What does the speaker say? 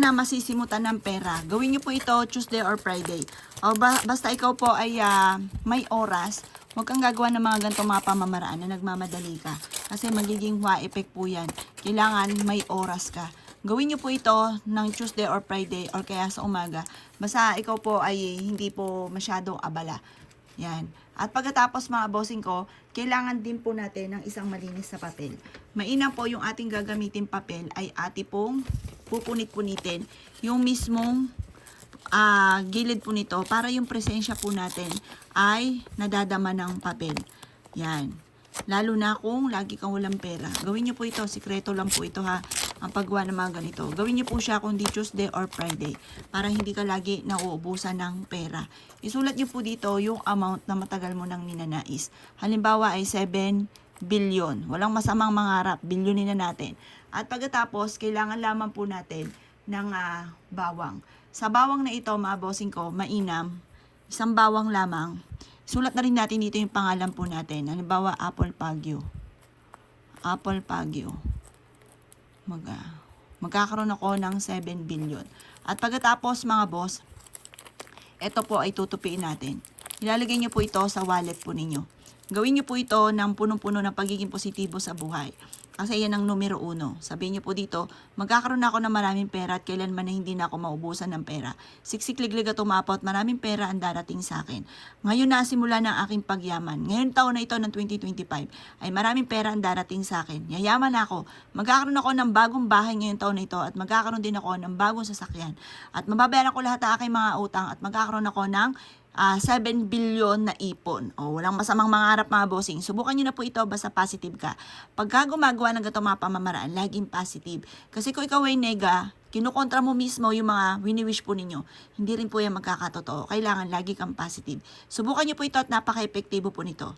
na masisimutan ng pera. Gawin niyo po ito Tuesday or Friday. O basta ikaw po ay may oras, huwag kang gagawa ng mga ganitong mga pamamaraan na nagmamadali ka. Kasi magiging effect po yan. Kailangan may oras ka. Gawin niyo po ito ng Tuesday or Friday or kaya sa umaga. Basta ikaw po ay hindi po masyadong abala. Yan. At pagkatapos mga bossing ko, kailangan din po natin ng isang malinis na papel. Mainam po yung ating gagamitin papel ay ati pong pupunit-punitin yung mismong gilid po nito para yung presensya po natin ay nadadama ng papel. Yan. Lalo na kung lagi kang walang pera. Gawin nyo po ito. Sikreto lang po ito ha. Ang paggawa ng mga ganito. Gawin nyo po siya kung di Tuesday or Friday. Para hindi ka lagi nauubusan ng pera. Isulat nyo po dito yung amount na matagal mo nang ninanais. Halimbawa ay 7 billion. Walang masamang mangarap. Bilyonin na natin. At pagkatapos, kailangan lamang po natin ng bawang. Sa bawang na ito, mga bossing ko, mainam. Isang bawang lamang. Sulat na rin natin dito yung pangalan po natin. Halimbawa, Apple Pagyo. Apple Pagyo. Magkakaroon ako ng 7 billion. At pagkatapos, mga boss, ito po ay tutupiin natin. Ilalagay nyo po ito sa wallet po ninyo. Gawin nyo po ito ng punong-puno ng pagiging positibo sa buhay. Kasi yan ang numero 1. Sabihin nyo po dito, magkakaroon ako ng maraming pera at kailanman na hindi na ako maubusan ng pera. Siksikliglig at umapot, maraming pera ang darating sa akin. Ngayon na simula ng aking pagyaman. Ngayon taon na ito ng 2025 ay maraming pera ang darating sa akin. Yayaman ako. Magkakaroon ako ng bagong bahay ngayon taon na ito at magkakaroon din ako ng bagong sasakyan. At mababayaran ko lahat ng aking mga utang at magkakaroon ako ng 7 billion na ipon. O, walang masamang mangarap mga bossing. Subukan nyo na po ito basta positive ka. Pagka gumagawa ng ganitong mga pamamaraan, laging positive. Kasi kung ikaw ay nega, kinukontra mo mismo yung mga wini-wish po ninyo. Hindi rin po yan magkakatotoo. Kailangan lagi kang positive. Subukan nyo po ito at napaka-epektibo po nito.